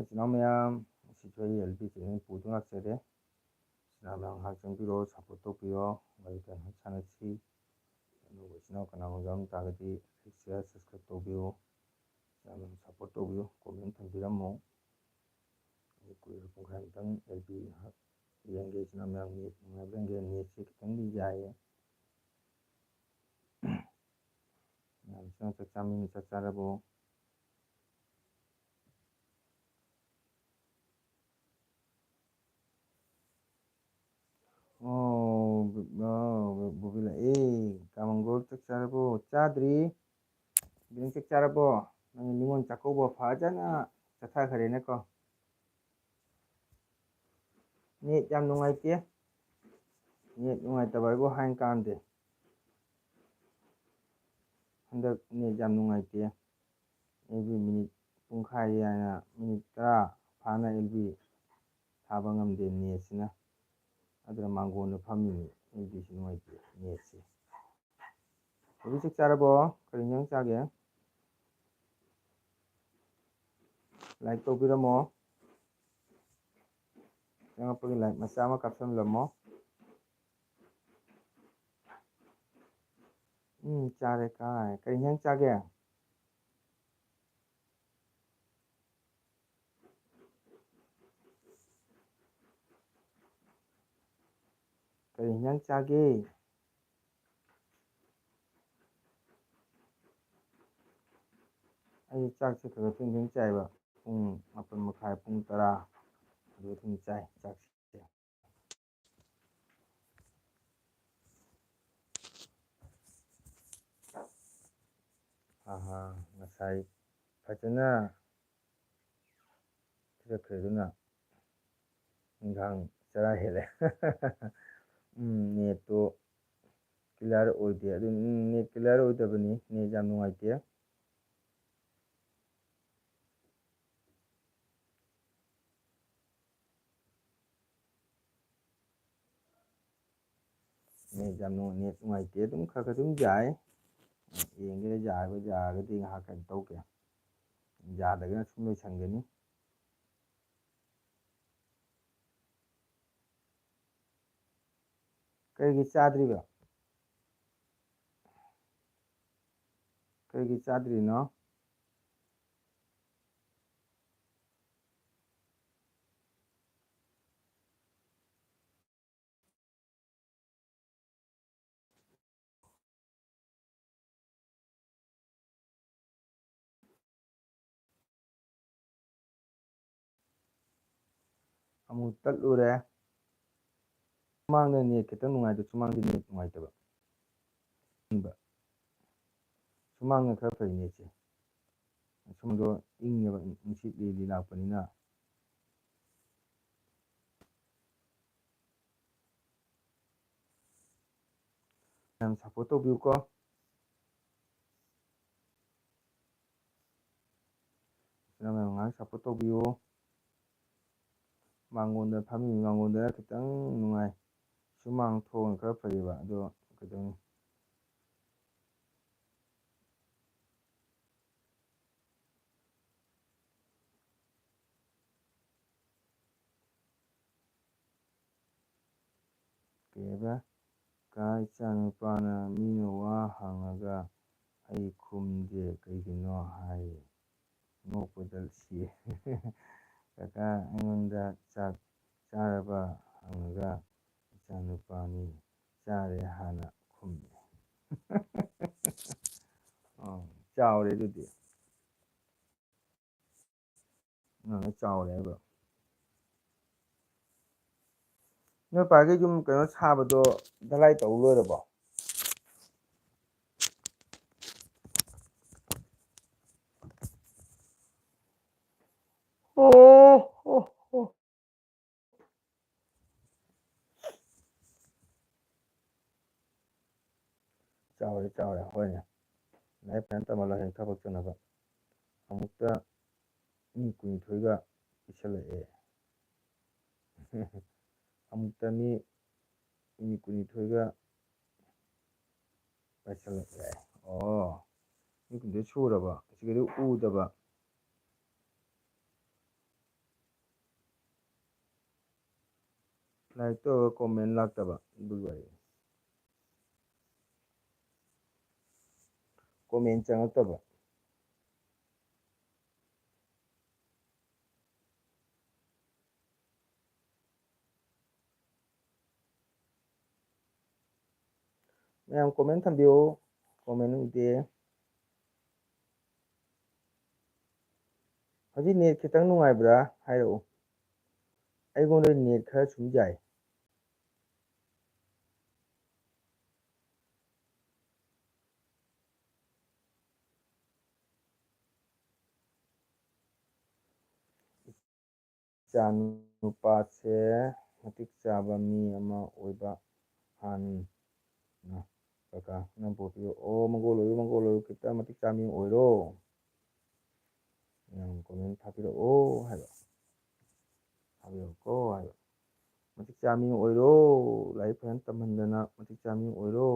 이ꯆꯤꯜ ꯏꯅꯥꯎ ꯃꯌꯥꯝ ꯉꯁꯤꯁꯨ ꯑꯩ LB ꯆꯦꯅꯦꯜ ꯄꯨꯗꯨꯅ ꯂꯥꯛꯆꯔꯦ. ꯏꯆꯤꯜ ꯏꯅꯥꯎ ꯃꯌꯥꯝ ꯉꯥꯏꯍꯥꯛ ꯆꯪꯕꯤꯔꯣ, ꯁꯞꯄꯣꯔꯠ ꯇꯧꯕꯤꯌꯣ, ꯋꯥꯔꯤ ꯋꯥꯇꯥꯏ ꯉꯥꯏꯍꯥꯛ ꯁꯥꯟꯅꯁꯤ. ꯑꯗꯨꯒ ꯏꯆꯤꯜ ꯏꯅꯥꯎ ꯀꯅꯥꯒꯨꯝꯕ ꯌꯥꯎꯔꯝ ꯇꯥꯔꯒꯗꯤ ꯂꯥꯏꯛ, ꯁꯤꯌꯔ, ꯁꯕꯁꯀ꯭ꯔꯥꯏꯕ ꯇꯧꯕꯤꯌꯨ. ꯏꯆꯤꯜ ꯏꯅꯥꯎ ꯃꯌꯥꯝ ꯁꯞꯄꯣꯔꯠ ꯇꯧꯕꯤꯌꯨ, ꯀꯣꯃꯦꯟ ꯊꯝꯕꯤꯔꯝꯃꯨ. ꯑꯩ ꯀꯨꯏꯔꯕ ꯄꯨꯡꯈꯥꯏꯃꯨꯛꯇꯪ LB ꯉꯥꯏꯍꯥꯛ ꯌꯦꯡꯒꯦ. ꯏꯆꯤꯜ ꯏꯅꯥꯎ ꯃꯌꯥꯝ ꯅꯦꯠ ꯅꯨꯡꯉꯥꯏꯕ꯭ꯔꯥ ꯌꯦꯡꯒꯦ. ꯅꯦꯠꯁꯦ ꯈꯤꯇꯪꯗꯤ ꯌꯥꯏꯌꯦ. ꯃꯌꯥꯝ ꯏꯆꯤꯜ ꯏꯅꯥꯎ ꯆꯥꯛ ꯆꯥꯔꯕꯣ? ꯕꯣꯕꯤ ꯂꯥꯛꯑꯦ. ꯀꯥꯃꯪꯒꯣꯜ ꯆꯥꯛ ꯆꯥꯔꯕꯣ? ꯆꯥꯗ꯭ꯔꯤ. ꯕꯤꯅꯤꯡ ꯆꯥꯛ ꯆꯥꯔꯕꯣ? ꯅꯪ ꯅꯤꯉꯣꯜ ꯆꯥꯛꯀꯧꯕ ꯐꯖꯅ ꯆꯠꯊꯈ꯭ꯔꯦꯅꯦꯀꯣ. ꯅꯦꯠ ꯌꯥꯝ ꯅꯨꯡꯉꯥꯏꯇꯦ. ꯅꯦꯠ ꯅꯨꯡꯉꯥꯏꯇꯕ ꯍꯥꯏꯕꯨ ꯍꯥꯏꯅ ꯀꯥꯟꯗꯦ. ꯍꯟꯗꯛ ꯅꯦꯠ ꯌꯥꯝ ꯅꯨꯡꯉꯥꯏꯇꯦ. LB ꯃꯤꯅꯤꯠ ꯄꯨꯡꯈꯥꯏ ꯍꯥꯏꯅ ꯃꯤꯅꯤꯠ 10 ꯐꯥꯅ LB ꯊꯥꯕ ꯉꯝꯗꯦ ꯅꯦꯠꯁꯤꯅ. ꯑꯗꯨꯅ ꯃꯥꯡꯒꯣꯟꯗ ꯐꯝꯃꯤꯅꯤ. LBꯁꯤ ꯅꯨꯡꯉꯥꯏꯇꯦ ꯅꯦꯠꯁꯦ. ꯕꯣꯕꯤ ꯆꯥꯛ ꯆꯥꯔꯕꯣ? ꯀꯔꯤ ꯏꯟꯖꯥꯡ ꯆꯥꯒꯦ? ꯂꯥꯏꯛ ꯇꯧꯕꯤꯔꯝꯃꯣ. ꯆꯪꯉꯛꯄꯒꯤ ꯂꯥꯏꯛ ꯃꯆꯥ ꯑꯃ ꯀꯥꯞꯁꯟꯂꯝꯃꯣ. ꯆꯥꯔꯦ ꯀꯥꯏ. ꯀꯔꯤ ꯏꯟꯖꯥꯡ ꯆꯥꯒꯦ? ꯀꯔꯤ ꯏꯟꯖꯥꯡ ꯆꯥꯒꯦ? ꯑꯩ ꯆꯥꯛꯁꯦ ꯈꯔ ꯊꯦꯡ ꯊꯦꯡ ꯆꯥꯏꯕ. ꯄꯨꯡ 9:30, ꯄꯨꯡ 10 ꯑꯗꯨ ꯊꯦꯡ ꯆꯥꯏ ꯆꯥꯛꯁꯦ. ꯉꯁꯥꯏ ꯐꯖꯅ ꯊꯤꯔꯛꯈ꯭ꯔꯦ ꯑꯗꯨꯅ ꯅꯨꯡꯗꯥꯡ ꯆꯔꯥ ꯍꯦꯜꯂꯦ. ꯅꯦꯠꯇꯣ ꯀ꯭ꯂꯤꯌꯥꯔ ꯑꯣꯏꯗꯦ. ꯑꯗꯨ ꯅꯦꯠ ꯀ꯭ꯂꯤꯌꯥꯔ ꯑꯣꯏꯗꯕꯅꯤ. ꯅꯦꯠ ꯌꯥꯝ ꯅꯨꯡꯉꯥꯏꯇꯦ. ꯅꯦꯠ ꯅꯨꯡꯉꯥꯏꯇꯦ. ꯑꯗꯨꯝ ꯈꯔ ꯑꯗꯨꯝ ꯌꯥꯏ. ꯌꯦꯡꯒꯦ. ꯌꯥꯔꯒꯗꯤ ꯉꯥꯏꯍꯥꯛ ꯀꯩꯅꯣ ꯇꯧꯒꯦ. ꯌꯥꯗ꯭ꯔꯒꯅ ꯁꯨꯝ ꯂꯣꯏꯁꯟꯒꯅꯤ. ꯀꯔꯤꯒꯤ ꯆꯥꯗ꯭ꯔꯤꯕ? ꯀꯔꯤꯒꯤ ꯆꯥꯗ꯭ꯔꯤꯅꯣ? ꯑꯃꯨꯛ ꯇꯠꯂꯨꯔꯦ. ꯁꯨꯃꯥꯡꯗ ꯅꯦꯠ ꯈꯤꯇꯪ ꯅꯨꯡꯉꯥꯏꯇꯦ. ꯁꯨꯃꯥꯡꯗ ꯅꯦꯠ ꯅꯨꯡꯉꯥꯏꯇꯕ. ꯁꯨꯃꯥꯡꯅ ꯈꯔ ꯐꯩ ꯅꯦꯠꯁꯦ. ꯁꯣꯝꯗꯣ ꯏꯪꯉꯦꯕ, ꯅꯨꯡꯁꯤꯠ ꯂꯤꯔꯤ ꯂꯥꯛꯄꯅꯤꯅ. ꯌꯥꯝ ꯁꯞꯄꯣꯔꯠ ꯇꯧꯕꯤꯌꯨꯀꯣ. ꯃꯌꯥꯝ ꯉꯥꯏꯍꯥꯛ ꯁꯞꯄꯣꯔꯠ ꯇꯧꯕꯤꯌꯨ. ꯃꯥꯡꯒꯣꯟꯗ ꯐꯝꯃꯤ. ꯃꯥꯡꯒꯣꯟꯗꯅ ꯈꯤꯇꯪ ꯅꯨꯡꯉꯥꯏ. ꯁꯨꯃꯥꯡ ꯊꯣꯡꯅꯈꯔ ꯐꯩꯌꯦꯕ. ꯑꯗꯣ ꯀꯩꯗꯧꯅꯤ. ꯀꯩꯕ? ꯏꯆꯥꯅꯨꯄꯥꯅ ꯃꯤꯅ ꯋꯥ ꯍꯪꯉꯒ ꯑꯩ ꯈꯨꯝꯗꯦ ꯀꯩꯒꯤꯅꯣ ꯍꯥꯏ. ꯅꯣꯛꯄꯗ ꯁꯤꯔꯦ. ꯀꯀꯥ ꯑꯩꯉꯣꯟꯗ ꯆꯥꯛ ꯆꯥꯔꯕ ꯍꯪꯉꯒ ꯏꯆꯥꯅꯨꯄꯥꯅꯤ ꯆꯥꯔꯦ ꯍꯥꯟꯅ ꯈꯨꯝꯃꯦ. ꯆꯥꯎꯔꯦ ꯑꯗꯨꯗꯤ. ꯆꯥꯎꯔꯦ ꯍꯥꯏꯕ. ꯅꯣꯏ ꯄꯥꯒꯤ ꯌꯨꯝ ꯀꯩꯅꯣ ꯁꯥꯕꯗꯣ ꯙꯂꯥꯏ ꯇꯧ ꯂꯣꯏꯔꯕꯣ? ꯑꯣ. ꯆꯥꯎꯔꯦ. ꯍꯣꯏꯅꯦ. ꯂꯥꯏꯔꯤꯛ ꯐꯖꯅ ꯇꯝꯍꯜꯂꯣ ꯍꯌꯦꯡ ꯊꯕꯛ ꯆꯪꯅꯕ. ꯑꯃꯨꯛꯇ ꯃꯤ 12ꯒ ꯄꯤꯁꯜꯂꯛꯑꯦ. ꯑꯃꯨꯛꯇ ꯃꯤ 12ꯒ ꯄꯥꯏꯁꯜꯂꯛꯑꯦ. ꯑꯣ. 12 ꯁꯨꯔꯕ? ꯁꯤꯒꯗꯤ ꯎꯗꯕ. ꯂꯥꯏꯛ ꯇꯧꯔꯒ ꯀꯣꯃꯦꯟ ꯂꯥꯛꯇꯕ ꯑꯗꯨꯒꯤ ꯋꯥꯔꯤ ꯀꯣꯃꯦꯟ ꯆꯪꯉꯛꯇꯕ ꯃꯌꯥꯝ ꯀꯣꯃꯦꯟ ꯊꯝꯕꯤꯌꯨ ꯀꯣꯃꯦꯟ ꯎꯗꯦ ꯍꯧꯖꯤꯛ ꯅꯦꯠ ꯈꯤꯇꯪ ꯅꯨꯡꯉꯥꯏꯕ꯭ꯔꯥ ꯍꯥꯏꯔꯛꯎ ꯑꯩꯉꯣꯟꯗ ꯅꯦꯠ ꯈꯔ ꯁꯨꯝ ꯌꯥꯏ ꯏꯆꯥ ꯅꯨꯄꯥꯁꯦ ꯃꯇꯤꯛ ꯆꯥꯕ ꯃꯤ ꯑꯃ ꯑꯣꯏꯕ ꯍꯥꯟꯅ ꯀꯀꯥ ꯅꯪ ꯄꯣꯛꯄꯤꯌꯨ ꯑꯣ ꯃꯪꯒꯣꯜ ꯑꯣꯏꯌꯨ ꯈꯤꯇ ꯃꯇꯤꯛ ꯆꯥꯕ ꯃꯤ ꯑꯣꯏꯔꯣ ꯅꯪ ꯀꯣꯃꯦꯟ ꯊꯥꯕꯤꯔꯛꯑꯣ ꯍꯥꯏꯕ ꯊꯥꯕꯤꯔꯛꯑꯣꯀꯣ ꯍꯥꯏꯕ ꯃꯇꯤꯛ ꯆꯥꯕ ꯃꯤ ꯑꯣꯏꯔꯣ ꯂꯥꯏꯔꯤꯛ ꯐꯖꯅ ꯇꯝꯍꯟꯗꯅ ꯃꯇꯤꯛ ꯆꯥꯕ ꯃꯤ ꯑꯣꯏꯔꯣ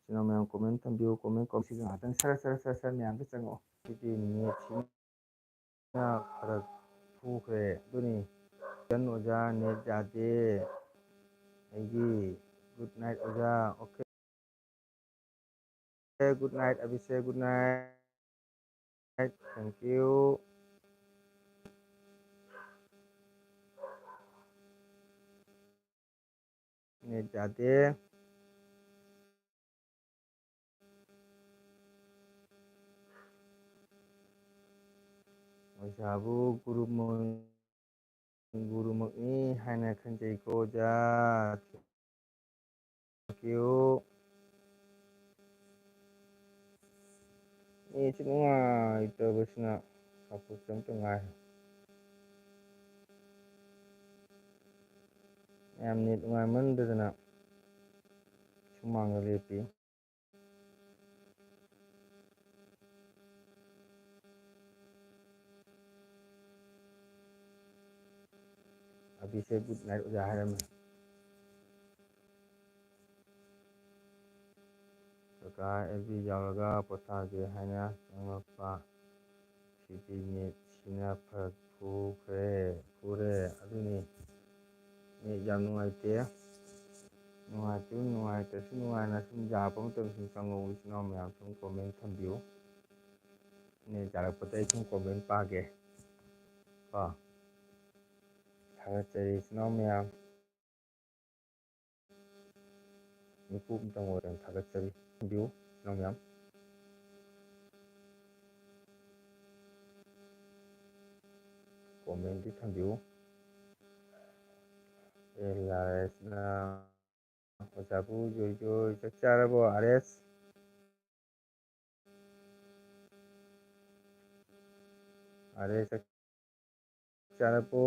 ꯁꯤꯅ ꯃꯌꯥꯝ ꯀꯣꯃꯦꯟ ꯊꯝꯕꯤꯌꯨ ꯀꯣꯃꯦꯟ ꯀꯧꯁꯤꯒ ꯉꯥꯛꯇꯪ ꯁꯔ ꯃꯌꯥꯝꯗ ꯆꯪꯉꯛꯑꯣ ꯁꯤꯗꯤ ꯅꯦꯠꯁꯤꯅ ꯈꯔ ꯐꯨꯈ꯭ꯔꯦ ꯑꯗꯨꯅꯤ ꯑꯣꯖꯥ ꯅꯦꯠ ꯌꯥꯗꯦ ꯑꯩꯒꯤ ꯒꯨꯗ ꯅꯥꯏꯠ ꯑꯣꯖꯥ okay good night Abhishek good night thank you ꯅꯦꯠ ꯌꯥꯗꯦ ꯑꯣꯖꯥꯕꯨ ꯒꯨꯔꯨꯃꯛꯅꯤ ꯍꯥꯏꯅ ꯈꯟꯖꯩꯀꯣ ꯑꯣꯖꯥ ꯊꯦꯡꯀ꯭ꯌꯨ ꯅꯦꯠꯁꯤ ꯅꯨꯡꯉꯥꯏꯇꯕꯁꯤꯅ ꯁꯞꯄꯣꯔꯠꯁꯦ ꯑꯝꯇ ꯉꯥꯏꯔꯦ ꯌꯥꯝ ꯅꯦꯠ ꯅꯨꯡꯉꯥꯏꯃꯟꯗꯗꯅ ꯁꯨꯃꯥꯡꯗ ꯂꯦꯞꯄꯤ ꯑꯕꯤꯁꯦꯛ ꯒꯨꯗ ꯅꯥꯏꯠ ꯑꯣꯖꯥ ꯍꯥꯏꯔꯝꯃꯤ ꯀꯀꯥ ꯑꯦꯜꯕꯤ ꯌꯥꯎꯔꯒ ꯄꯣꯊꯥꯒꯦ ꯍꯥꯏꯅ ꯆꯪꯉꯛꯄ ꯁꯤꯗꯤ ꯅꯦꯠꯁꯤꯅ ꯐꯔꯛ ꯐꯨꯔꯦ ꯑꯗꯨꯅꯤ ꯅꯦꯠ ꯌꯥꯝ ꯅꯨꯡꯉꯥꯏꯇꯦ ꯅꯨꯡꯉꯥꯏꯇ꯭ꯔꯁꯨ ꯅꯨꯡꯉꯥꯏꯅ ꯁꯨꯝ ꯌꯥꯔꯛꯄ ꯃꯇꯝꯗ ꯁꯨꯝ ꯆꯪꯉꯛꯎ ꯏꯆꯤꯟ ꯏꯅꯥꯎ ꯃꯌꯥꯝ ꯁꯨꯝ ꯀꯣꯃꯦꯟ ꯊꯝꯕꯤꯌꯨ ꯅꯦꯠ ꯌꯥꯔꯛꯄꯗ ꯑꯩ ꯁꯨꯝ ꯀꯣꯃꯦꯟ ꯄꯥꯒꯦ ꯀꯣ ꯊꯥꯒꯠꯆꯔꯤ ꯏꯆꯤꯟ ꯏꯅꯥꯎ ꯃꯌꯥꯝ ꯃꯤꯄꯨꯝ ꯑꯃꯇꯪ ꯑꯣꯏꯅ ꯊꯥꯒꯠꯆꯔꯤ ꯊꯝꯕꯤꯌꯨ ꯏꯆꯤꯟ ꯏꯅꯥꯎ ꯃꯌꯥꯝ ꯀꯣꯃꯦꯟꯗꯤ ꯊꯝꯕꯤꯌꯨ ꯑꯦꯜ ꯑꯣꯖꯥꯕꯨ ꯌꯣꯏ ꯆꯥꯛ ꯆꯥꯔꯕꯣ ꯑꯥꯔꯦꯁ ꯆꯥꯛ ꯆꯥꯔꯕꯣ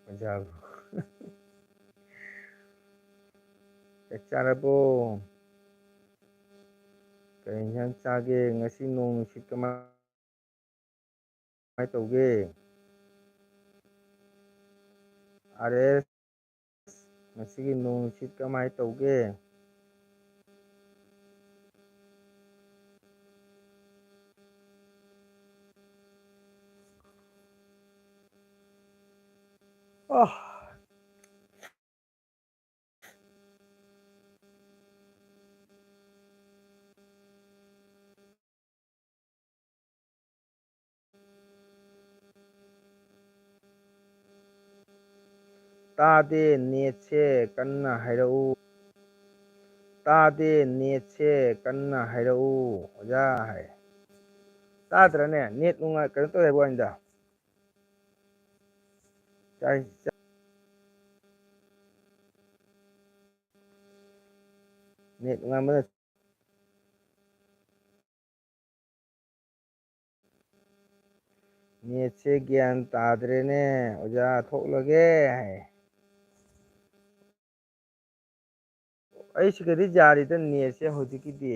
ꯑꯣꯖꯥꯕꯨ ꯆꯥꯛ ꯆꯥꯔꯕꯣ ꯀꯔꯤ ꯏꯟꯁꯥꯡ ꯆꯥꯒꯦ ꯉꯁꯤ ꯅꯣꯡ ꯅꯨꯡꯁꯤꯠ ꯀꯃꯥꯏ ꯇꯧꯒꯦ ꯑꯥꯔꯦꯁ ꯉꯁꯤꯒꯤ ꯅꯣꯡ ꯅꯨꯡꯁꯤꯠ ꯀꯃꯥꯏ ꯇꯧꯒꯦ ꯇꯥꯗꯦ ꯅꯦꯠꯁꯦ ꯀꯟꯅ ꯍꯥꯏꯔꯛꯎ ꯇꯥꯗꯦ ꯅꯦꯠꯁꯦ ꯀꯟꯅ ꯍꯥꯏꯔꯛꯎ ꯑꯣꯖꯥ ꯍꯥꯏ ꯇꯥꯗ꯭ꯔꯅꯦ ꯅꯦꯠ ꯅꯨꯡꯉꯥꯏ ꯀꯩꯅꯣ ꯇꯧꯋꯦ ꯍꯥꯏꯕ ꯋꯥꯅꯤꯗ ꯅꯦꯠ ꯅꯨꯡꯉꯥꯏꯕ ꯅꯦꯠꯁꯦ ꯒ꯭ꯌꯥꯟ ꯇꯥꯗ꯭ꯔꯦꯅꯦ ꯑꯣꯖꯥ ꯊꯣꯛꯂꯒꯦ ꯍꯥꯏ ꯑꯩ ꯁꯤꯗꯗꯤ ꯌꯥꯔꯤꯗ ꯅꯦꯠꯁꯦ ꯍꯧꯖꯤꯛꯀꯤꯗꯤ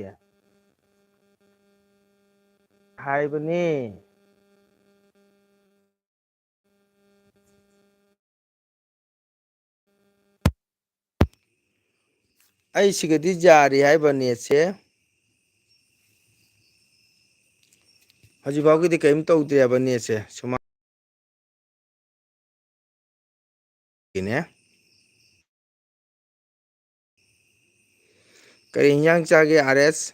ꯍꯥꯏꯕꯅꯤ ꯑꯩꯁꯤꯒꯗꯤ ꯌꯥꯔꯤ ꯍꯥꯏꯕ ꯅꯦꯠꯁꯦ ꯍꯧꯖꯤꯛꯐꯥꯎꯒꯤꯗꯤ ꯀꯔꯤꯝ ꯇꯧꯗꯦꯕ ꯅꯦꯠꯁꯦ ꯁꯨꯃꯥꯏꯅꯦ ꯀꯔꯤ ꯏꯟꯖꯥꯡ ꯆꯥꯒꯦ ꯑꯥꯔ ꯑꯦꯁ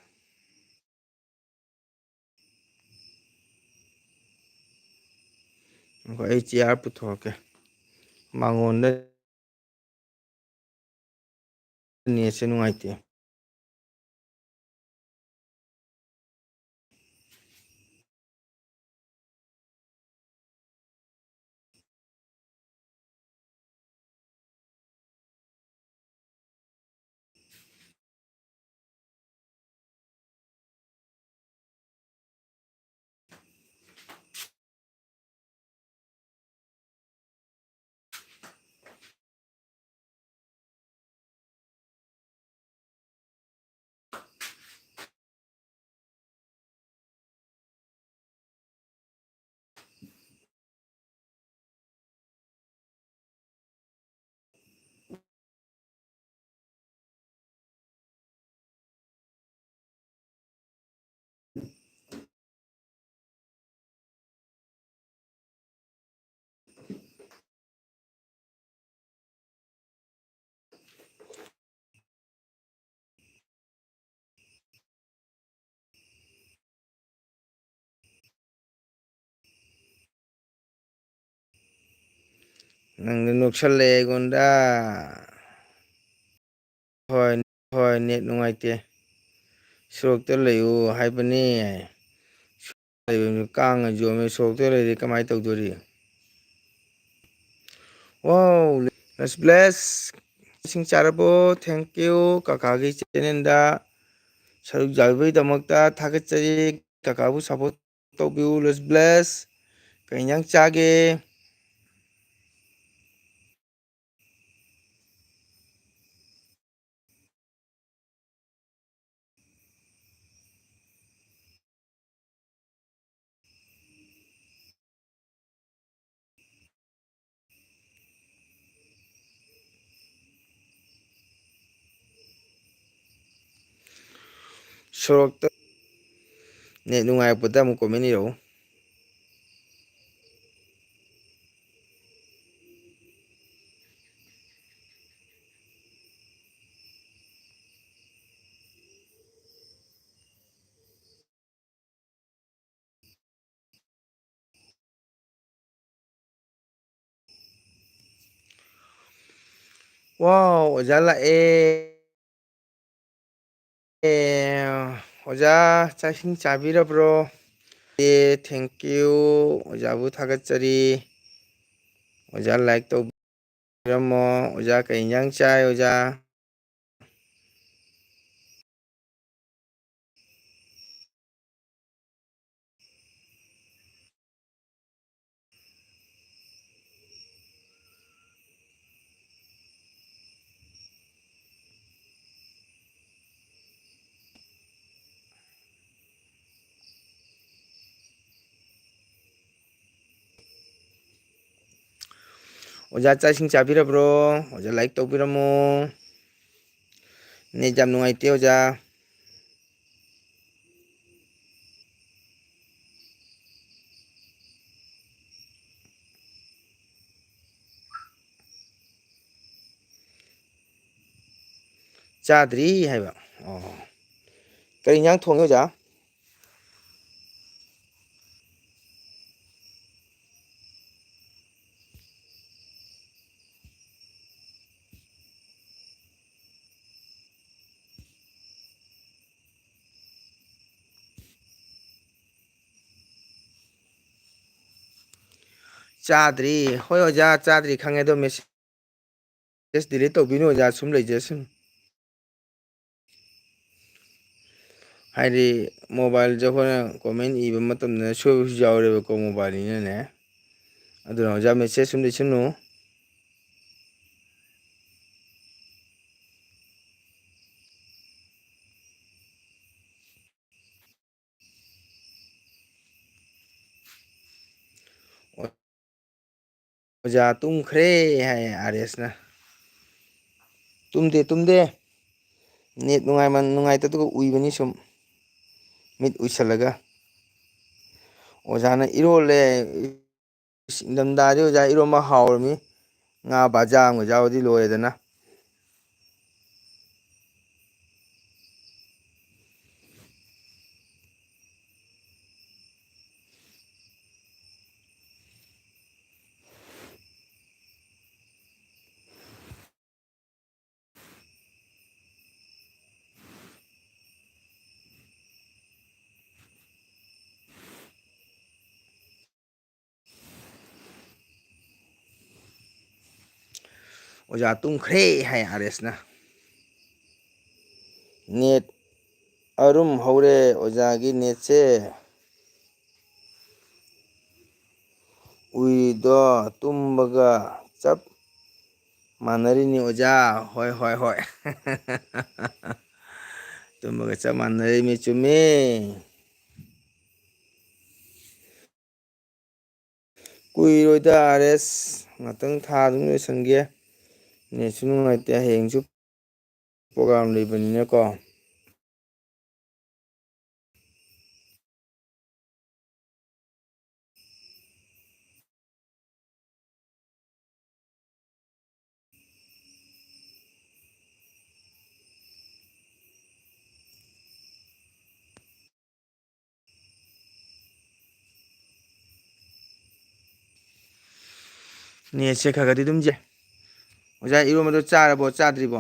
ꯑꯩ ꯆꯤꯌꯥꯔ ꯄꯨꯊꯣꯛꯀꯦ ꯃꯉꯣꯟꯗ ꯅꯦꯠꯁꯦ ꯅꯨꯡꯉꯥꯏꯇꯦ ꯅꯪꯗ ꯅꯣꯛꯁꯜꯂꯛꯑꯦ ꯑꯩꯉꯣꯟꯗ ꯍꯣꯏ ꯍꯣꯏ ꯅꯦꯠ ꯅꯨꯡꯉꯥꯏꯇꯦ ꯁꯣꯔꯣꯛꯇ ꯂꯩꯌꯨ ꯍꯥꯏꯕꯅꯦ ꯀꯥꯡꯉ ꯌꯣꯝꯃꯦ ꯁꯣꯔꯣꯛꯇ ꯂꯩꯔꯗꯤ ꯀꯃꯥꯏꯅ ꯇꯧꯗꯣꯔꯤ ꯋꯥꯎ ꯕ꯭ꯂꯦꯁ ꯏꯁꯤꯡ ꯆꯥꯔꯕꯣ ꯊꯦꯡꯀ꯭ꯌꯨ ꯀꯀꯥꯒꯤ ꯆꯦꯅꯦꯜꯗ ꯁꯔꯨꯛ ꯌꯥꯕꯤꯕꯒꯤꯗꯃꯛꯇ ꯊꯥꯒꯠꯆꯔꯤ ꯀꯀꯥꯕꯨ ꯁꯞꯄꯣꯔꯠ ꯇꯧꯕꯤꯌꯨ ꯕ꯭ꯂꯦꯁ ꯀꯩ ꯏꯟꯖꯥꯡ ꯆꯥꯒꯦ ꯁꯣꯔꯣꯛꯇ ꯅꯦꯠ ꯅꯨꯡꯉꯥꯏꯔꯛꯄꯗ ꯑꯃꯨꯛ ꯀꯣꯃꯦꯟ ꯏꯔꯛꯎ ꯋꯥꯎ ꯑꯣꯖꯥ ꯂꯥꯛꯑꯦ ꯑꯣꯖꯥ ꯆꯥꯛ ꯏꯁꯤꯡ ꯆꯥꯕꯤꯔꯕ꯭ꯔꯣ ꯊꯦꯡꯀ꯭ꯌꯨ ꯑꯣꯖꯥꯕꯨ ꯊꯥꯒꯠꯆꯔꯤ ꯑꯣꯖꯥ ꯂꯥꯏꯛ ꯇꯧꯕꯤꯔꯝꯃꯣ ꯑꯣꯖꯥ ꯀꯩ ꯏꯟꯖꯥꯡ ꯆꯥꯏ ꯑꯣꯖꯥ ꯑꯣꯖꯥ ꯆꯥꯛ ꯏꯁꯤꯡ ꯆꯥꯕꯤꯔꯕ꯭ꯔꯣ ꯑꯣꯖꯥ ꯂꯥꯏꯛ ꯇꯧꯕꯤꯔꯝꯃꯣ ꯅꯦꯠ ꯌꯥꯝ ꯅꯨꯡꯉꯥꯏꯇꯦ ꯑꯣꯖꯥ ꯆꯥꯗ꯭ꯔꯤ ꯍꯥꯏꯕ ꯑꯣ ꯀꯔꯤ ꯏꯟꯖꯥꯡ ꯊꯣꯡꯉꯦ ꯑꯣꯖꯥ ꯆꯥꯗ꯭ꯔꯤ ꯍꯣꯏ ꯑꯣꯖꯥ ꯆꯥꯗ꯭ꯔꯤ ꯈꯪꯉꯦ ꯑꯗꯣ ꯃꯦꯁꯦꯖ ꯗꯤꯂꯤꯠ ꯇꯧꯕꯤꯅꯨ ꯑꯣꯖꯥ ꯁꯨꯝ ꯂꯩꯖꯁꯅꯨ ꯍꯥꯏꯗꯤ ꯃꯣꯕꯥꯏꯜꯁꯦ ꯑꯩꯈꯣꯏꯅ ꯀꯣꯃꯦꯟ ꯏꯕ ꯃꯇꯝꯗ ꯁꯣꯏꯕꯁꯨ ꯌꯥꯎꯔꯦꯕꯀꯣ ꯃꯣꯕꯥꯏꯜꯅꯤꯅꯅꯦ ꯑꯗꯨꯅ ꯑꯣꯖꯥ ꯃꯦꯁꯦꯖ ꯁꯨꯝ ꯂꯩꯁꯅꯨ ꯑꯣꯖꯥ ꯇꯨꯝꯈ꯭ꯔꯦ ꯍꯥꯏ ꯑꯥꯔ ꯑꯦꯁꯅ ꯇꯨꯝꯗꯦ ꯅꯦꯠ ꯅꯨꯡꯉꯥꯏꯇꯗꯨꯒ ꯎꯏꯕꯅꯤ ꯁꯨꯝ ꯃꯤꯠ ꯎꯏꯁꯜꯂꯒ ꯑꯣꯖꯥꯅ ꯏꯔꯣꯜꯂꯦ ꯏꯪꯊꯝꯊꯥꯗꯤ ꯑꯣꯖꯥ ꯏꯔꯣꯟꯕ ꯍꯥꯎꯔꯝꯃꯤ ꯉꯥ ꯕꯥꯖꯥ ꯑꯃꯒ ꯌꯥꯎꯔꯗꯤ ꯂꯣꯏꯔꯦꯗꯅ ꯑꯣꯖꯥ ꯇꯨꯝꯈ꯭ꯔꯦ ꯍꯥꯏ ꯑꯥꯔꯦꯁꯅ ꯅꯦꯠ ꯑꯔꯨꯝ ꯍꯧꯔꯦ ꯑꯣꯖꯥꯒꯤ ꯅꯦꯠꯁꯦ ꯎꯏꯔꯤꯗꯣ ꯇꯨꯝꯕꯒ ꯆꯞ ꯃꯥꯟꯅꯔꯤꯅꯤ ꯑꯣꯖꯥ ꯍꯣꯏ ꯍꯣꯏ ꯍꯣꯏ ꯇꯨꯝꯕꯒ ꯆꯞ ꯃꯥꯟꯅꯔꯤꯃꯤ ꯆꯨꯝꯃꯤ ꯀꯨꯏꯔꯣꯏꯗ ꯑꯥꯔꯦꯁ ꯉꯥꯛꯇꯪ ꯊꯥꯗꯨꯝ ꯂꯣꯏꯁꯟꯒꯦ ꯅꯦꯠꯁꯨ ꯅꯨꯡꯉꯥꯏꯇꯦ ꯍꯌꯦꯡꯁꯨ ꯄ꯭ꯔꯣꯒꯥꯝ ꯂꯩꯕꯅꯤꯅꯀꯣ ꯅꯦꯠꯁꯦ ꯈꯔ ꯈꯔꯗꯤ ꯑꯗꯨꯝ ꯌꯥꯏ ꯑꯣꯖꯥ ꯏꯔꯣꯟꯕꯗꯣ ꯆꯥꯔꯕꯣ ꯆꯥꯗ꯭ꯔꯤꯕꯣ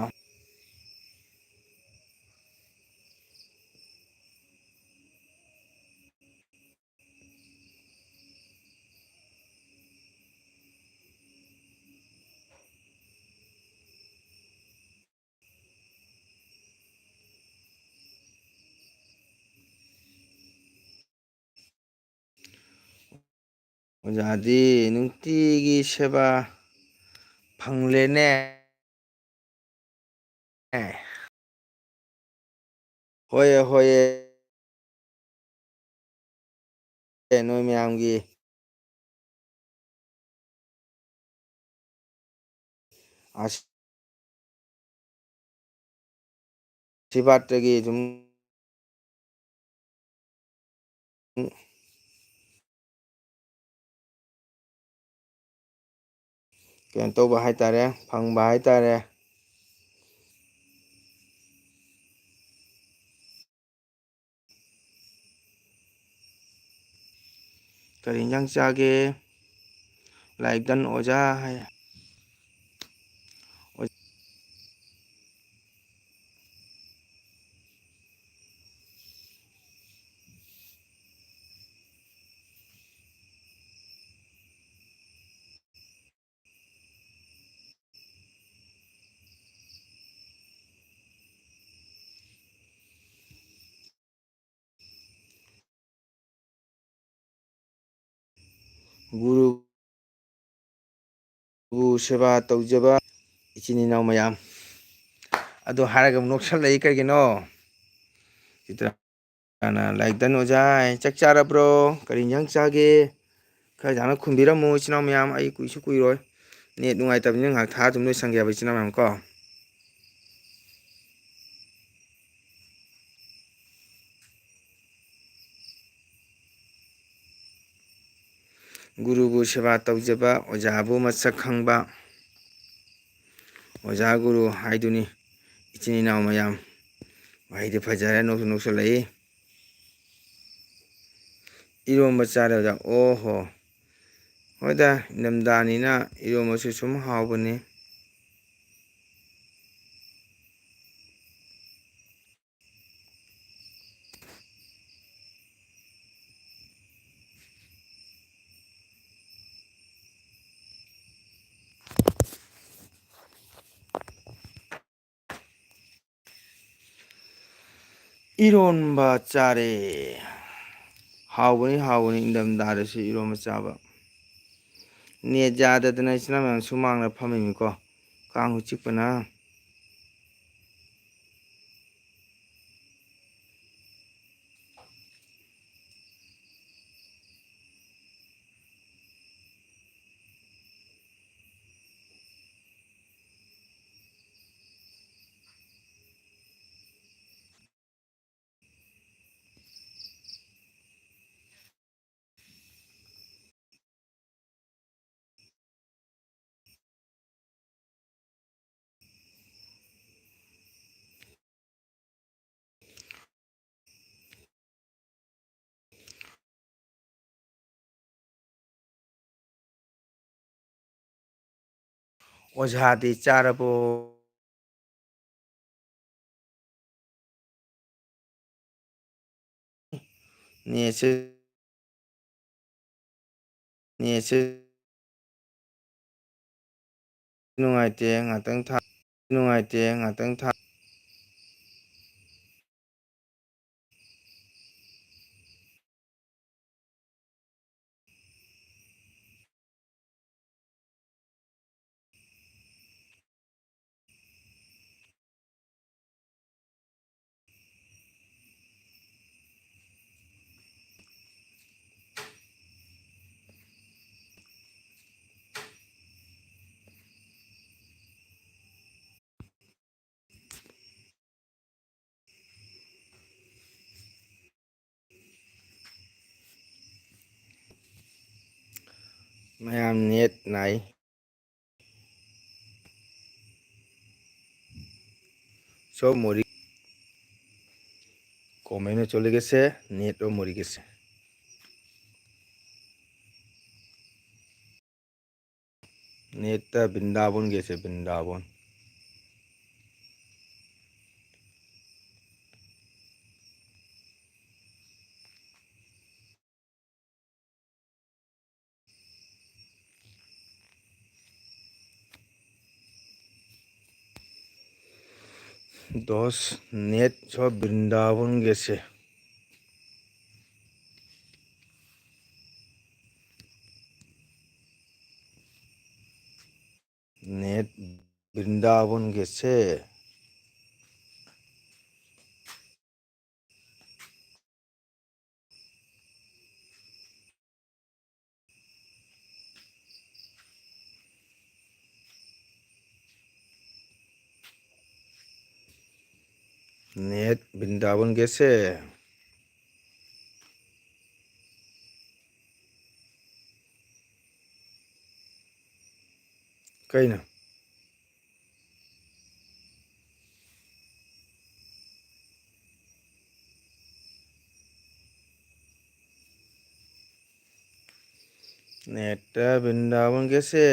ꯑꯣꯖꯥꯗꯤ ꯅꯨꯡꯇꯤꯒꯤ ꯁꯦꯕꯥ ꯐꯪꯂꯦꯅꯦ ꯍꯣꯏꯌꯦ ꯍꯣꯏꯌꯦ ꯅꯣꯏ ꯃꯌꯥꯝꯒꯤ ꯑꯁꯤꯔꯕꯥꯗꯇꯒꯤ ꯑꯗꯨꯝ ꯀꯩꯅꯣ ꯇꯧꯕ ꯍꯥꯏꯇꯥꯔꯦ ꯐꯪꯕ ꯍꯥꯏꯇꯥꯔꯦ ꯀꯔꯤ ꯏꯟꯖꯥꯡ ꯆꯥꯒꯦ ꯂꯥꯏꯛꯇꯟ ꯑꯣꯖꯥ ꯍꯥꯏ ꯒꯨꯔꯨ ꯁꯦꯕꯥ ꯇꯧꯖꯕ ꯏꯆꯤꯟ ꯏꯅꯥꯎ ꯃꯌꯥꯝ ꯑꯗꯨ ꯍꯥꯏꯔꯒ ꯑꯃꯨꯛ ꯅꯣꯛꯁꯜꯂꯛꯏ ꯀꯩꯒꯤꯅꯣ ꯂꯥꯏꯔꯤꯛꯇꯝ ꯑꯣꯖꯥ ꯆꯥꯛ ꯆꯥꯔꯕ꯭ꯔꯣ ꯀꯔꯤ ꯏꯟꯖꯥꯡ ꯆꯥꯒꯦ ꯈꯔ ꯌꯥꯝꯅ ꯈꯨꯝꯕꯤꯔꯝꯃꯨ ꯏꯆꯤꯟ ꯏꯅꯥꯎ ꯃꯌꯥꯝ ꯑꯩ ꯀꯨꯏꯁꯨ ꯀꯨꯏꯔꯣꯏ ꯅꯦꯠ ꯅꯨꯡꯉꯥꯏꯇꯕꯅꯤꯅ ꯉꯥꯏꯍꯥꯛ ꯊꯥ ꯑꯗꯨꯝ ꯂꯣꯏꯁꯟꯒꯦꯕ ꯏꯆꯤꯟ ꯏꯅꯥꯎ ꯃꯌꯥꯝ ꯀꯣ ꯒꯨꯔꯨꯕꯨ ꯁꯦꯕꯥ ꯇꯧꯖꯕ ꯑꯣꯖꯥꯕꯨ ꯃꯁꯛ ꯈꯪꯕ ꯑꯣꯖꯥ ꯒꯨꯔꯨ ꯍꯥꯏꯗꯨꯅꯤ ꯏꯆꯤꯟ ꯏꯅꯥꯎ ꯃꯌꯥꯝ ꯋꯥꯍꯩꯗꯤ ꯐꯖꯔꯦ ꯅꯣꯛꯁꯨ ꯅꯣꯛꯁꯜꯂꯛꯏ ꯏꯔꯣꯝꯕ ꯆꯥꯔꯦ ꯑꯣꯖꯥ ꯑꯣ ꯍꯣ ꯍꯣꯏꯗ ꯏꯪꯊꯝꯊꯥꯅꯤꯅ ꯏꯔꯣꯝꯕꯁꯨ ꯁꯨꯝ ꯍꯥꯎꯕꯅꯤ ꯏꯔꯣꯟꯕ ꯆꯥꯔꯦ ꯍꯥꯎꯕꯅꯤ ꯍꯥꯎꯕꯅꯤ ꯏꯪꯊꯝꯊꯥꯗꯁꯨ ꯏꯔꯣꯟꯕ ꯆꯥꯕ ꯅꯦꯠ ꯌꯥꯗꯗꯅ ꯏꯆꯤꯟ ꯏꯅꯥꯎ ꯃꯌꯥꯝ ꯁꯨꯃꯥꯡꯗ ꯐꯝꯃꯤꯅꯤꯀꯣ ꯀꯥꯡꯕꯨ ꯆꯤꯛꯄꯅ ꯑꯣꯖꯥꯗꯤ ꯆꯥꯔꯕꯣ? ꯅꯦꯠꯁꯦ ꯅꯦꯠꯁꯦ ꯅꯨꯡꯉꯥꯏꯇꯦ ꯉꯥꯛꯇꯪ ꯅꯨꯡꯉꯥꯏꯇꯦ ꯉꯥꯛꯇꯪ ꯊꯥ ꯃꯌꯥꯝ ꯅꯦꯠ ꯅꯥꯏ সব মরি কমেন্টও চলে গেছে, নেটও মরে গেছে। নেটটা বৃন্দাবন গেছে, বৃন্দাবন। নেট সব বৃন্দাবন গেছে। নেট বৃন্দাবন গেছে। নেট বৃন্দাবন গেছে। কইনা নেটটা বৃন্দাবন গেছে।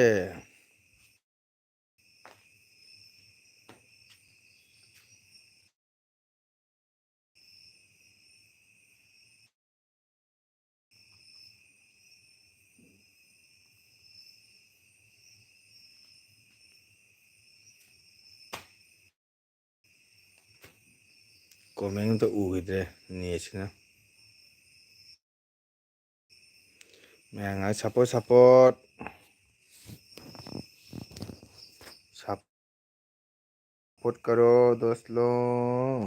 ꯀꯣꯃꯦꯟꯇ ꯎꯈꯤꯗ꯭ꯔꯦ ꯅꯦꯠꯁꯤꯅ꯫ ꯃꯌꯥꯝ ꯉꯥꯏ ꯁꯞꯄꯣꯔꯠ करो दोस्त लोग।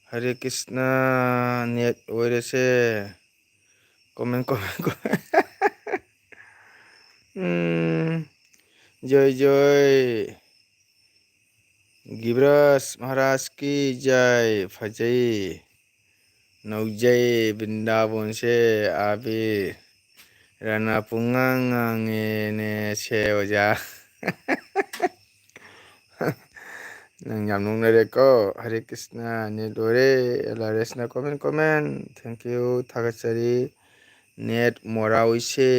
हरे कृष्णा नेट ओरसे कमेंट जय जय गिबराज महाराज की जय। फजई नौजय वृंदावन से आबिर राना पुंगांगे से ओजा। नंग याम नोंनारेको हरे कृष्णा नेट ओरे एलारेसना कमेंट थैंक यू थागतसारी नेट मोरा होइसे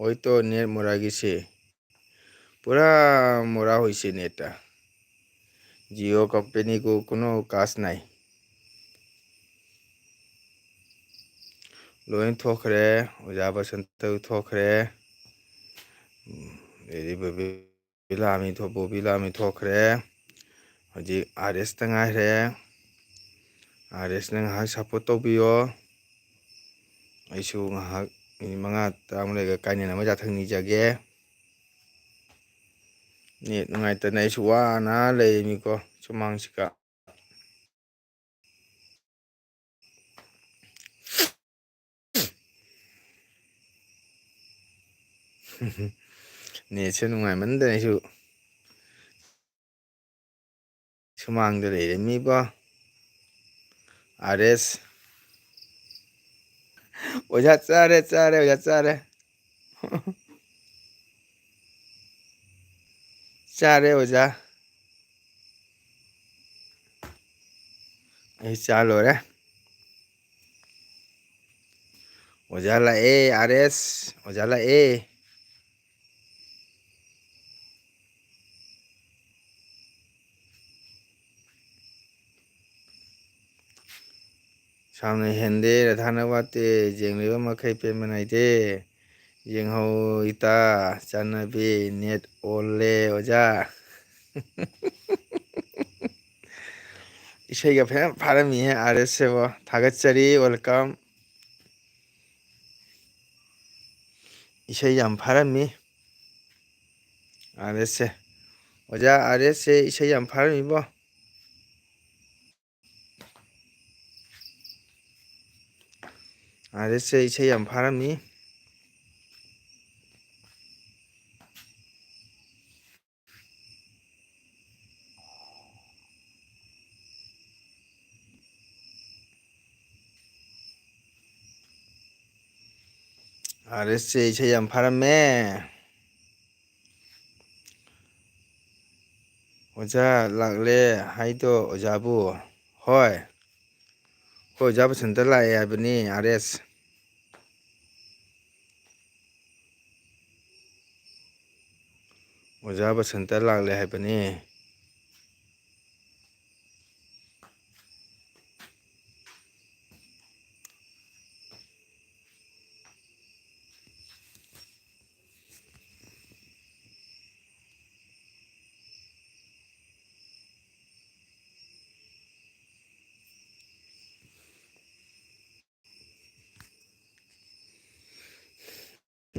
ओइ तो नेट मोरा गिसे पूरा मोरा होइसे नेटा जियो कंपनी को कोनो कास नाई लोइन थोखरे ओजा बसंत थोखरे बोबिलामी थोखरे हजी आरएस तंगाइरे आरएस ने ngahak support tौबियो आइसु ngahak मिनिट 5 10 लेगा काइनेन अमा जाथांनि जागे नेट नुंगाइतना आइसु वाना लेमिको सुमांसिका नेटसे नुंगाइमनदना आइसु सुमांगदा लेरमिबो आरएस ओजा चारे ओजा चारे ꯆꯥꯔꯦ ꯑꯣꯖꯥ ꯑꯩ ꯆꯥ ꯂꯣꯏꯔꯦ ꯑꯣꯖꯥ ꯂꯥꯛꯑꯦ ꯑꯥꯔ ꯑꯦꯁ ꯑꯣꯖꯥ ꯂꯥꯛꯑꯦ ꯁꯥꯎꯅ ꯍꯦꯟꯗꯦ ꯔꯊꯥꯅ ꯋꯥꯠꯇꯦ ꯌꯦꯡꯂꯤꯕ ꯃꯈꯩ ꯄꯦꯟꯕ ꯅꯥꯏꯗꯦ ꯌꯦꯡꯍꯧ ꯏꯇꯥ ꯆꯠꯅꯕꯤ ꯅꯦꯠ ꯑꯣꯜꯂꯦ ꯑꯣꯖꯥ ꯏꯁꯩꯒ ꯐꯖꯅ ꯐꯥꯔꯝꯃꯤꯍꯦ ꯑꯥꯔ ꯑꯦꯁꯁꯦꯕꯣ ꯊꯥꯒꯠꯆꯔꯤ ꯋꯦꯜꯀꯝ ꯏꯁꯩ ꯌꯥꯝ ꯐꯥꯔꯝꯃꯤ ꯑꯥꯔ ꯑꯦꯁꯁꯦ ꯑꯣꯖꯥ ꯑꯥꯔ ꯑꯦꯁꯁꯦ ꯏꯁꯩ ꯌꯥꯝ ꯐꯥꯔꯝꯃꯤꯕꯣ ꯑꯥꯔ ꯑꯦꯁꯁꯦ ꯏꯁꯩ ꯌꯥꯝ ꯐꯥꯔꯝꯃꯤ ꯑꯥꯔ ꯑꯦꯁꯁꯦ ꯏꯁꯩ ꯌꯥꯝ ꯐꯥꯔꯝꯃꯦ ꯑꯣꯖꯥ ꯂꯥꯛꯂꯦ ꯍꯥꯏꯗꯣ ꯑꯣꯖꯥꯕꯨ ꯍꯣꯏ ꯍꯣꯏ ꯑꯣꯖꯥ ꯕꯁꯟꯇ ꯂꯥꯛꯑꯦ ꯍꯥꯏꯕꯅꯤ ꯑꯥꯔ ꯑꯦꯁ ꯑꯣꯖꯥ ꯕꯁꯟꯇ ꯂꯥꯛꯂꯦ ꯍꯥꯏꯕꯅꯤ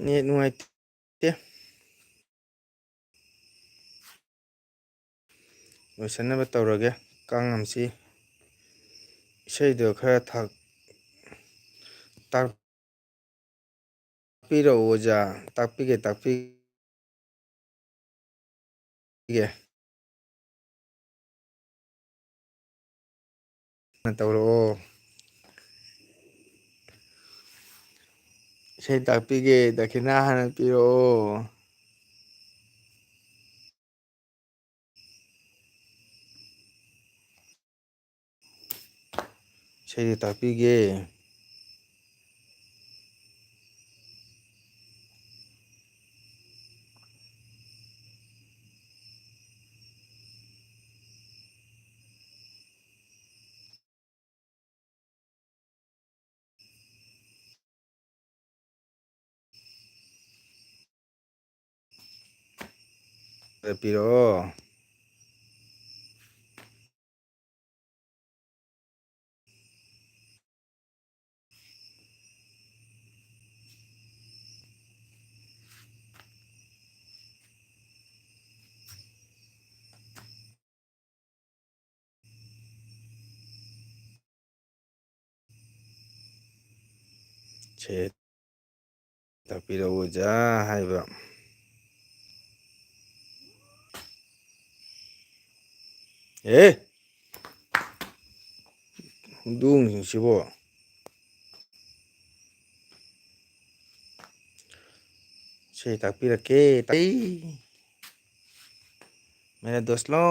ꯅꯦꯠ ꯅꯨꯡꯉꯥꯏꯇꯦ ꯂꯣꯏꯁꯟꯅꯕ ꯇꯧꯔꯒꯦ ꯀꯥꯡ ꯌꯥꯝ ꯆꯤꯛꯏ ꯏꯁꯩꯗꯣ ꯈꯔ ꯇꯥꯛꯄꯤꯔꯛꯎ ꯑꯣꯖꯥ ꯇꯥꯛꯄꯤꯒꯦ ꯇꯧꯔꯛꯑꯣ ꯏꯁꯩ ꯇꯥꯛꯄꯤꯒꯦ ꯗꯈꯤꯅꯥ ꯍꯥꯟꯅ ꯄꯤꯔꯛꯑꯣ ꯏꯁꯩꯗꯣ ꯇꯥꯛꯄꯤꯒꯦ ꯄꯤꯔꯛꯑꯣ ꯏꯁꯩ ꯇꯥꯛꯄꯤꯔꯛꯎ ꯑꯣꯖꯥ ꯍꯥꯏꯕ ꯍꯧꯗꯣꯡꯁꯤꯡꯁꯤꯕꯣ ꯏꯁꯩ ꯇꯥꯛꯄꯤꯔꯛꯀꯦ ꯃꯦꯔꯥ ꯗꯣꯁ ꯂꯣ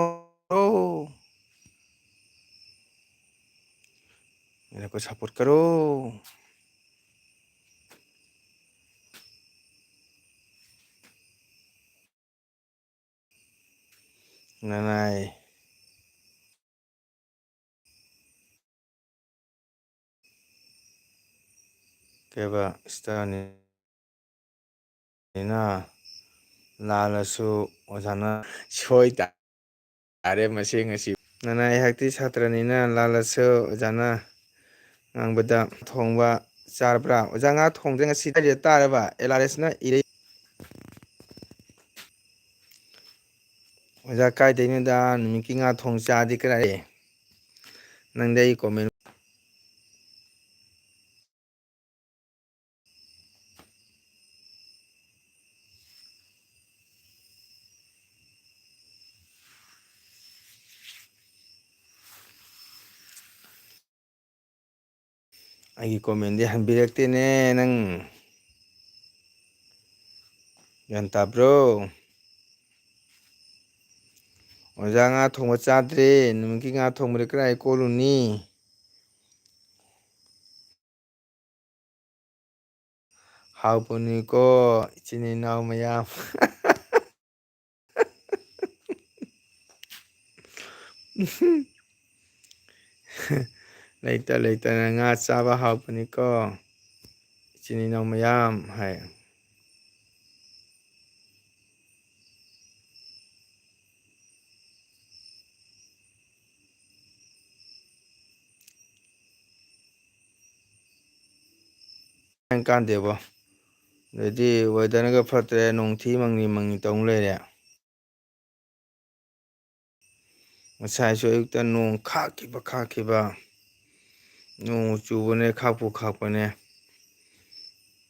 मेरे को सपोर्ट करो ननाई ꯀꯩꯕ ꯏꯁꯇꯥꯔꯅꯤ ꯅꯤꯅ ꯂꯥꯜꯂꯁꯨ ꯑꯣꯖꯥꯅ ꯇꯥꯔꯦ ꯃꯁꯤ ꯉꯁꯤ ꯅꯅꯥꯏ ꯑꯩꯍꯥꯛꯇꯤ ꯁꯥꯇ꯭ꯔꯅꯤꯅ ꯂꯥꯜꯂꯁꯨ ꯑꯣꯖꯥꯅ ꯉꯥꯡꯕꯗ ꯊꯣꯡꯕ ꯆꯥꯔꯕ꯭ꯔꯥ ꯑꯣꯖꯥ ꯉꯥ ꯊꯣꯡꯗ꯭ꯔꯦ ꯉꯁꯤ ꯇꯥꯔꯕ ꯑꯦꯜ ꯑꯥꯔ ꯑꯦꯁꯅ ꯏꯔꯩ ꯑꯣꯖꯥ ꯀꯥꯏꯗꯩꯅꯣꯗ ꯅꯨꯃꯤꯠꯀꯤ ꯉꯥ ꯊꯣꯡ ꯆꯥꯗꯤ ꯀꯔꯥꯏ ꯅꯪꯗꯤ ꯑꯩ ꯀꯣꯃꯦꯟ ꯑꯩꯒꯤ ꯀꯣꯃꯦꯟꯗꯤ ꯍꯟꯕꯤꯔꯛꯇꯦꯅꯦ ꯅꯪ ꯒ꯭ꯌꯥꯟ ꯇꯥꯕ꯭ꯔꯣ ꯑꯣꯖꯥ ꯉꯥ ꯊꯣꯡꯕ ꯆꯥꯗ꯭ꯔꯦ ꯅꯨꯃꯤꯠꯀꯤ ꯉꯥ ꯊꯣꯡꯕꯗ ꯀꯗꯥꯏ ꯀꯣꯜꯂꯨꯅꯤ ꯍꯥꯎꯄꯅꯤꯀꯣ ꯏꯆꯤꯟ ꯏꯅꯥꯎ ꯃꯌꯥꯝ ꯂꯩꯇ ꯂꯩꯇꯅ ꯉꯥ ꯆꯥꯕ ꯍꯥꯎꯕꯅꯤꯀꯣ ꯏꯆꯤꯟ ꯏꯅꯥꯎ ꯃꯌꯥꯝ ꯍꯥꯏ ꯀꯥꯟꯗꯦꯕꯣ ꯑꯗꯩꯗꯤ ꯋꯦꯗꯔꯅꯒ ꯐꯠꯇ꯭ꯔꯦ ꯅꯣꯡꯊꯤ ꯃꯪꯅꯤ ꯃꯪꯅꯤ ꯇꯧ ꯂꯩꯔꯦ ꯉꯁꯥꯏꯁꯨ ꯑꯌꯨꯛꯇ ꯅꯣꯡ ꯈꯥꯛꯈꯤꯕ ꯅꯣꯡ ꯆꯨꯕꯅꯦ ꯈꯥꯛꯄꯨ ꯈꯥꯛꯄꯅꯦ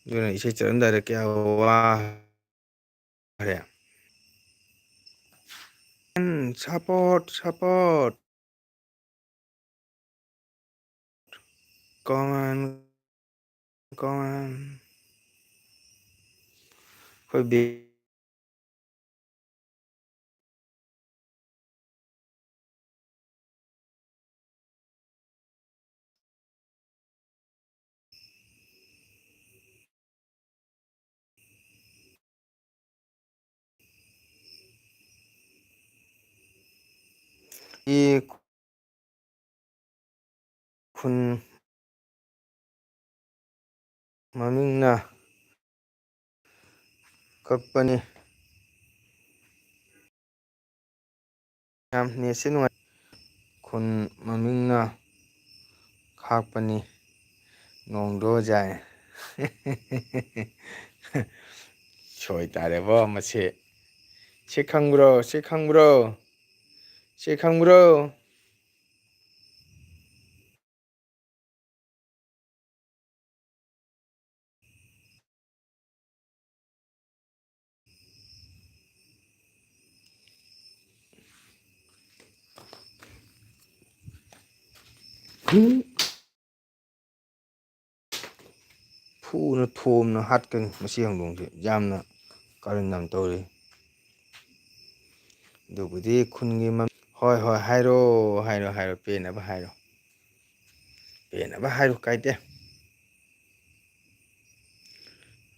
ꯑꯗꯨꯅ ꯏꯁꯩ ꯆꯠꯂꯝꯗꯥꯏꯗ ꯀꯌꯥ ꯋꯥꯔꯦ ꯁꯄꯣꯠ ꯁꯄꯣꯠ ꯀꯃꯥꯟ ꯀꯃꯥꯟ ꯑꯩꯈꯣꯏ ꯈꯨꯟ ꯃꯃꯤꯡꯅ ꯀꯛꯄꯅꯤ ꯌꯥꯝ ꯅꯦꯠꯁꯦ ꯅꯨꯡꯉꯥꯏ ꯈꯨꯟ ꯃꯃꯤꯡꯅ ꯈꯥꯛꯄꯅꯤ ꯅꯣꯡꯗꯣꯖꯥꯏ ꯁꯣꯏꯇꯥꯔꯦꯕꯣ ꯃꯁꯤ ꯁꯤ ꯈꯪꯕ꯭ꯔꯣ ꯁꯤ ꯈꯪꯕ꯭ꯔꯣ ꯁꯤ ꯈꯪꯕ꯭ꯔꯣ ꯐꯨꯅ ꯊꯣꯝꯅ ꯍꯥꯠꯀꯅꯤ ꯃꯁꯤ ꯍꯧꯗꯣꯡꯁꯦ ꯌꯥꯝꯅ ꯀꯔꯟ ꯌꯥꯝ ꯇꯧꯔꯤ ꯑꯗꯨꯕꯨꯗꯤ ꯈꯨꯟꯒꯤ ꯍꯣꯏ ꯍꯣꯏ ꯍꯥꯏꯔꯣ ꯍꯥꯏꯔꯣ ꯍꯥꯏꯔꯣ ꯄꯦꯟꯅꯕ ꯍꯥꯏꯔꯣ ꯄꯦꯟꯅꯕ ꯍꯥꯏꯔꯨ ꯀꯥꯏꯗꯦ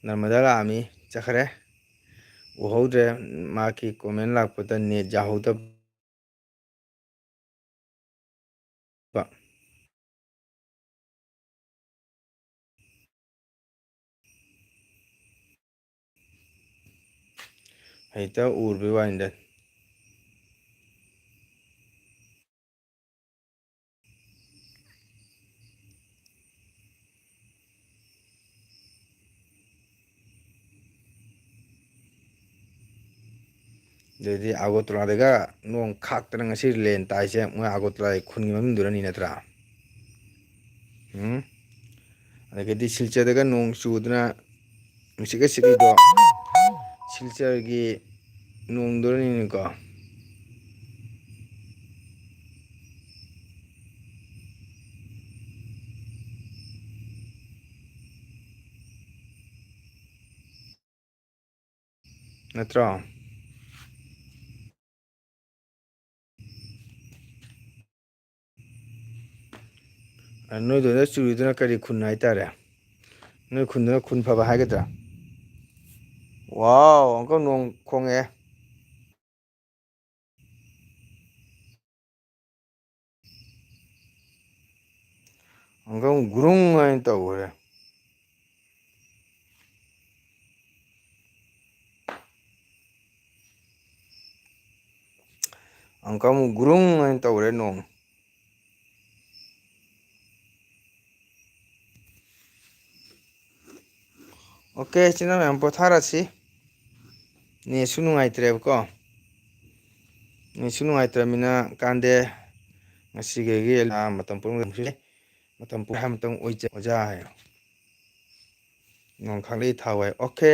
ꯅꯔꯃꯗꯥ ꯂꯥꯛꯑꯝꯃꯤ ꯆꯠꯈ꯭ꯔꯦ ꯎꯍꯧꯗ꯭ꯔꯦ ꯃꯥꯒꯤ ꯀꯣꯃꯦꯟ ꯂꯥꯛꯄꯗ ꯅꯦꯠ ꯌꯥꯍꯧꯗꯕ ꯍꯦꯛꯇ ꯎꯔꯕꯩ ꯋꯥꯅꯤꯗ ꯑꯗꯩꯗꯤ ꯑꯒꯣꯇꯣꯔꯥꯗꯒ ꯅꯣꯡ ꯈꯥꯛꯇꯅ ꯉꯁꯤ ꯂꯦꯟ ꯇꯥꯏꯁꯦ ꯃꯣꯏ ꯑꯒꯣꯇꯣꯔꯥꯒꯤ ꯈꯨꯟꯒꯤ ꯃꯃꯤꯡꯗꯨꯅꯅꯤ ꯅꯠꯇ꯭ꯔꯥ ꯑꯗꯒꯤꯗꯤ ꯁꯤꯜꯆꯔꯗꯒ ꯅꯣꯡ ꯆꯨꯗꯅ ꯅꯨꯡꯁꯤꯠꯀ ꯁꯤꯠꯂꯤꯗꯣ ꯁꯤꯜꯆꯔꯒꯤ ꯅꯣꯡꯗꯨꯅꯅꯤꯅꯦꯀꯣ ꯅꯠꯇ꯭ꯔꯣ ꯅꯣꯏꯗꯨꯗ ꯆꯨꯔꯤꯗꯨꯅ ꯀꯔꯤ ꯈꯨꯟ ꯍꯥꯏꯇꯥꯔꯦ ꯅꯣꯏ ꯈꯨꯟꯗꯨꯅ ꯈꯨꯟ ꯐꯕ ꯍꯥꯏꯒꯗ꯭ꯔꯥ ꯋꯥꯎ ꯑꯃꯨꯛꯀ ꯅꯣꯡ ꯈꯣꯡꯉꯛꯑꯦ ꯑꯃꯨꯛꯀ ꯒꯨꯔꯨꯡ ꯍꯥꯏꯅ ꯇꯧꯈ꯭ꯔꯦ ꯑꯃꯨꯛꯀ ꯑꯃꯨꯛ ꯒꯨꯔꯨꯡ ꯍꯥꯏꯅ ꯇꯧꯔꯦ ꯅꯣꯡ ꯑꯣꯀꯦ ꯏꯆꯤꯟ ꯏꯅꯥꯎ ꯃꯌꯥꯝ ꯄꯣꯊꯥꯔꯁꯤ ꯅꯦꯠꯁꯨ ꯅꯨꯡꯉꯥꯏꯇ꯭ꯔꯦꯕꯀꯣ ꯅꯦꯠꯁꯨ ꯅꯨꯡꯉꯥꯏꯇ꯭ꯔꯃꯤꯅ ꯀꯥꯟꯗꯦ ꯉꯁꯤꯒꯤ ꯃꯇꯝ ꯄꯨꯝꯅꯃꯛ ꯃꯇꯝ ꯑꯣꯖꯥ ꯍꯥꯏꯌꯣ ꯅꯣꯡ ꯈꯥꯛꯂꯛꯏ ꯊꯥ ꯋꯥꯏ ꯑꯣꯀꯦ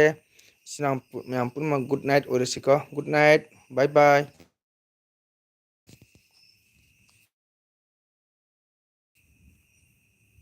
ꯏꯆꯤꯟ ꯏꯅꯥꯎ ꯃꯌꯥꯝ ꯄꯨꯝꯅꯃꯛ ꯒꯨꯗ ꯅꯥꯏꯠ ꯑꯣꯏꯔꯁꯤꯀꯣ ꯒꯨꯗ ꯅꯥꯏꯠ ꯕꯥꯏ ꯕꯥꯏ